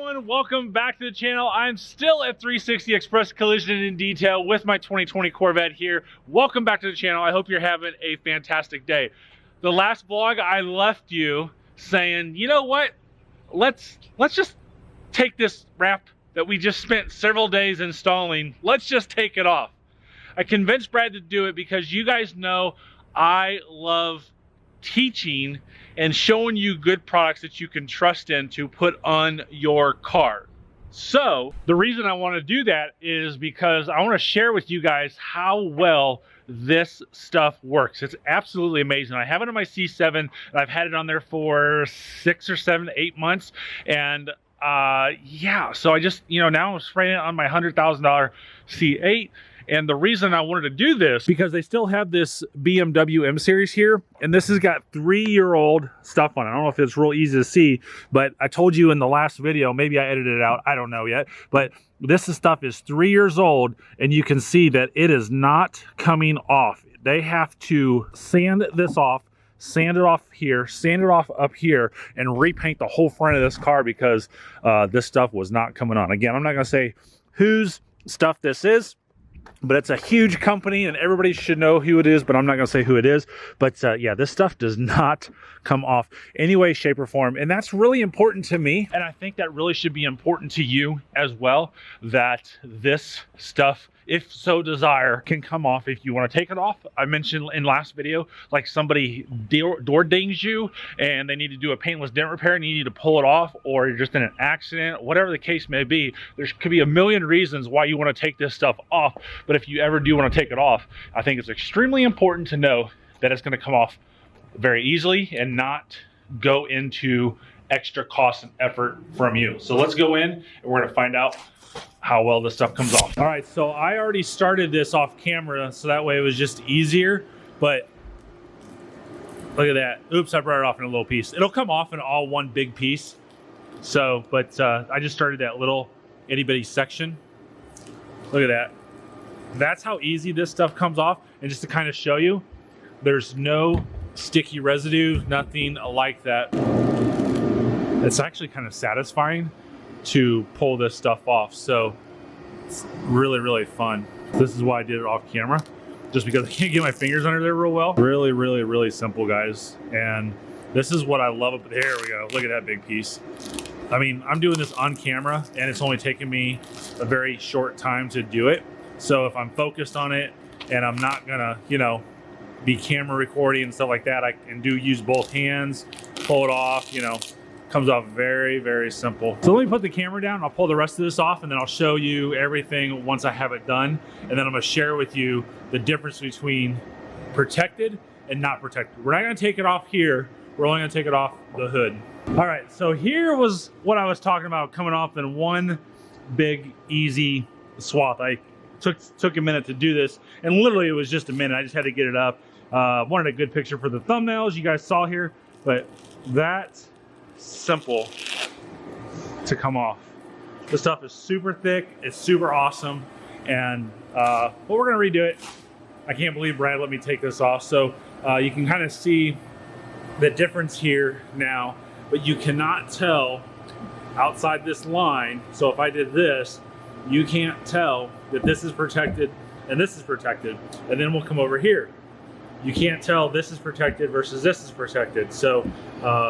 gentlemen, welcome back to the channel. I'm still at 360 Express Collision in Detail with my 2020 Corvette here. Welcome back to the channel. I hope you're having a fantastic day. The last vlog I left you saying, you know what? Let's just take this wrap that we just spent several days installing. Let's just take it off. I convinced Brad to do it because you guys know I love teaching and showing you good products that you can trust in to put on your car. So the reason I want to do that is because I want to share with you guys how well this stuff works. It's absolutely amazing. I have it on my C7 and I've had it on there for 6 or 7, 8 months. And yeah, so I just, now I'm spraying it on my $100,000 C8. And the reason I wanted to do this, because they still have this BMW M Series here, and this has got 3-year-old stuff on it. I don't know if it's real easy to see, but I told you in the last video, maybe I edited it out, I don't know yet, but this stuff is 3 years old, and you can see that it is not coming off. They have to sand this off, sand it off here, sand it off up here, and repaint the whole front of this car because this stuff was not coming on. Again, I'm not going to say whose stuff this is, but it's a huge company and everybody should know who it is, but I'm not going to say who it is. But yeah, this stuff does not come off any way, shape, or form. And that's really important to me. And I think that really should be important to you as well, that this stuff, if so desire, can come off if you want to take it off. I mentioned in last video, like somebody door dings you and they need to do a paintless dent repair and you need to pull it off, or you're just in an accident, whatever the case may be. There could be a million reasons why you want to take this stuff off. But if you ever do want to take it off, I think it's extremely important to know that it's going to come off very easily and not go into extra cost and effort from you. So let's go in and we're going to find out how well this stuff comes off. All right, so I already started this off camera, so that way it was just easier, but look at that. Oops, I brought it off in a little piece. It'll come off in all one big piece. So, but I just started that little itty bitty section. Look at that. That's how easy this stuff comes off. And just to kind of show you, there's no sticky residue, nothing like that. It's actually kind of satisfying to pull this stuff off. So it's really, really fun. This is why I did it off camera, just because I can't get my fingers under there real well. Really, really, really simple, guys. And this is what I love about, there we go. Look at that big piece. I mean, I'm doing this on camera and it's only taken me a very short time to do it. So if I'm focused on it and I'm not gonna, be camera recording and stuff like that, I can use both hands, pull it off, comes off very, very simple. So let me put the camera down, I'll pull the rest of this off, and then I'll show you everything once I have it done. And then I'm gonna share with you the difference between protected and not protected. We're not gonna take it off here, we're only gonna take it off the hood. All right, so here was what I was talking about coming off in one big, easy swath. I took a minute to do this, and literally it was just a minute. I just had to get it up. Wanted a good picture for the thumbnails you guys saw here, but that's simple to come off. This stuff is super thick, it's super awesome, and but we're gonna redo it. I can't believe Brad let me take this off. So you can kind of see the difference here now, but you cannot tell outside this line. So if I did this, you can't tell that this is protected and this is protected. And then we'll come over here. You can't tell this is protected versus this is protected. So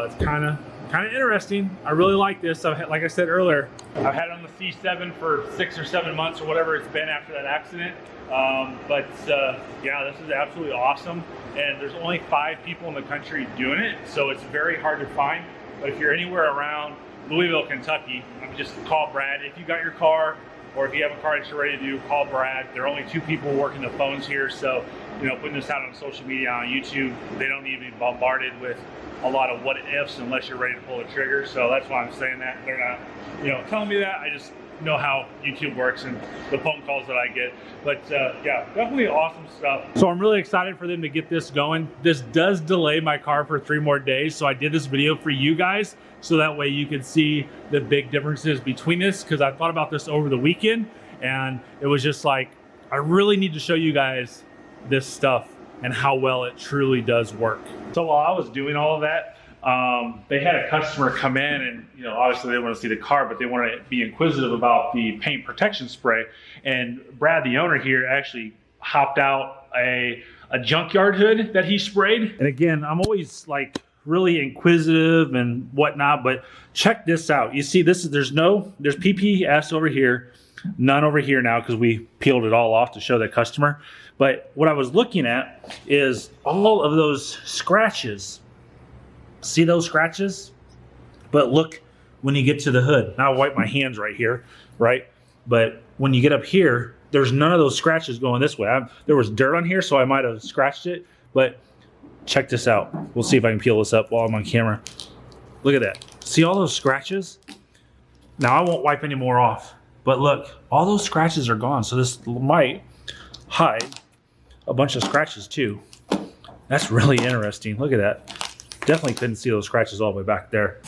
it's kind of interesting. I really like this. Like I said earlier, I've had it on the C7 for 6 or 7 months or whatever it's been after that accident. Yeah, this is absolutely awesome. And there's only 5 people in the country doing it, so it's very hard to find. But if you're anywhere around Louisville, Kentucky, just call Brad. If you got your car, or if you have a car that you're ready to do, call Brad. There are only 2 people working the phones here, so putting this out on social media, on YouTube, they don't need to be bombarded with a lot of what ifs unless you're ready to pull the trigger. So that's why I'm saying that. They're not, telling me that. I just know how YouTube works and the phone calls that I get. But yeah, definitely awesome stuff. So I'm really excited for them to get this going. This does delay my car for 3 more days. So I did this video for you guys, so that way you can see the big differences between this, because I thought about this over the weekend and it was just like, I really need to show you guys this stuff and how well it truly does work. So while I was doing all of that, they had a customer come in and, you know, obviously they want to see the car, but they want to be inquisitive about the paint protection spray. And Brad, the owner here, actually hopped out a junkyard hood that he sprayed. And again, I'm always like really inquisitive and whatnot, but check this out. You see, there's PPS over here, none over here now because we peeled it all off to show the customer. But what I was looking at is all of those scratches. See those scratches? But look when you get to the hood. Now I wipe my hands right here, right? But when you get up here, there's none of those scratches going this way. There was dirt on here, so I might have scratched it. But check this out. We'll see if I can peel this up while I'm on camera. Look at that. See all those scratches? Now I won't wipe any more off. But look, all those scratches are gone. So this might hide a bunch of scratches too. That's really interesting. Look at that. Definitely couldn't see those scratches all the way back there.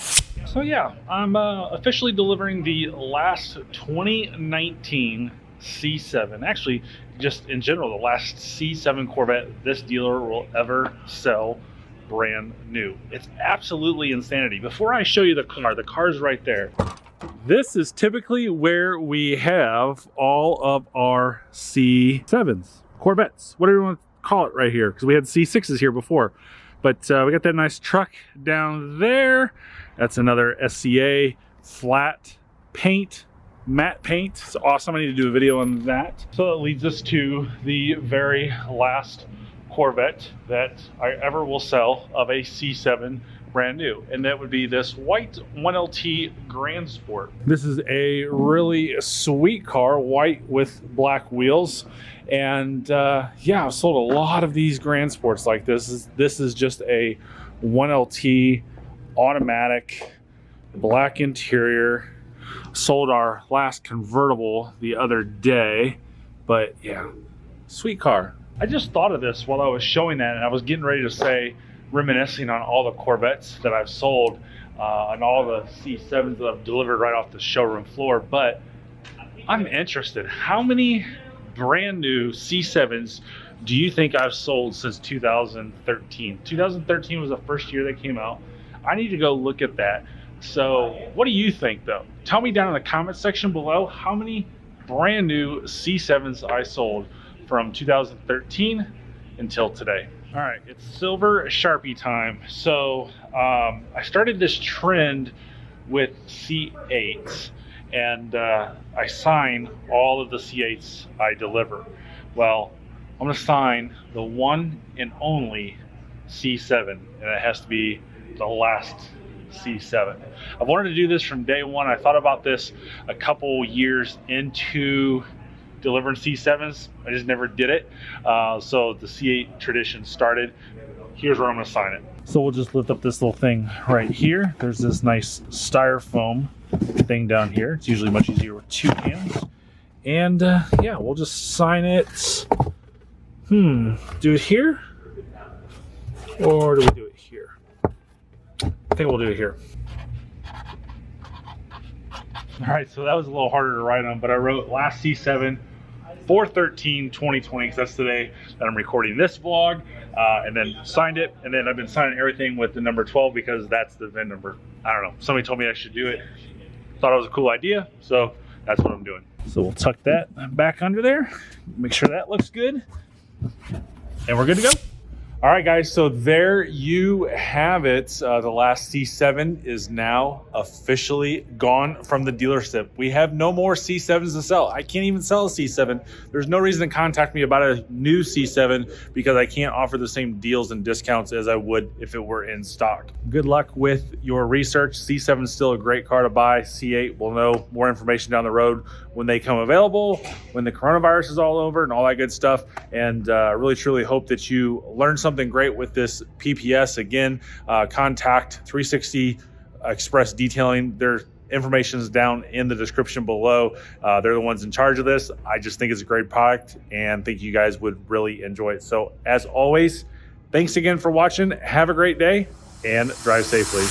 So yeah, I'm officially delivering the last 2019 C7. Actually, just in general, the last C7 Corvette this dealer will ever sell brand new. It's absolutely insanity. Before I show you the car's right there. This is typically where we have all of our C7s, Corvettes, whatever you want to call it right here, because we had C6s here before. But we got that nice truck down there. That's another SCA flat paint, matte paint. It's awesome. I need to do a video on that. So that leads us to the very last Corvette that I ever will sell of a C7 brand new, and that would be this white 1LT Grand Sport. This is a really sweet car, white with black wheels. And yeah, I've sold a lot of these Grand Sports like this. This is just a 1LT automatic, black interior. Sold our last convertible the other day, but yeah, sweet car. I just thought of this while I was showing that, and I was getting ready to say, reminiscing on all the Corvettes that I've sold and all the C7s that I've delivered right off the showroom floor, but I'm interested. How many brand new C7s do you think I've sold since 2013? 2013 was the first year they came out. I need to go look at that. So what do you think though? Tell me down in the comment section below how many brand new C7s I sold from 2013 until today. All right, it's silver Sharpie time. So I started this trend with C8s, and I sign all of the C8s I deliver. Well, I'm gonna sign the one and only C7, and it has to be the last C7. I've wanted to do this from day one. I thought about this a couple years into delivering C7s. I just never did it. So the C8 tradition started. Here's where I'm gonna sign it. So we'll just lift up this little thing right here. There's this nice styrofoam thing down here. It's usually much easier with two hands. And yeah, we'll just sign it. Do it here? Or do we do it here? I think we'll do it here. All right, so that was a little harder to write on, but I wrote last C7 4/13/2020, because that's today that I'm recording this vlog, and then signed it, and then I've been signing everything with the number 12 because that's the VIN number. I don't know, somebody told me I should do it. Thought it was a cool idea, so that's what I'm doing. So we'll tuck that back under there, make sure that looks good, and we're good to go. All right, guys, so there you have it. The last C7 is now officially gone from the dealership. We have no more C7s to sell. I can't even sell a C7. There's no reason to contact me about a new C7 because I can't offer the same deals and discounts as I would if it were in stock. Good luck with your research. C7 is still a great car to buy. C8, we'll know more information down the road when they come available, when the coronavirus is all over and all that good stuff. And really, truly hope that you learned something great with this PPS. Again, contact 360 Express Detailing. Their information is down in the description below. They're the ones in charge of this. I just think it's a great product and think you guys would really enjoy it. So as always, thanks again for watching. Have a great day and drive safely.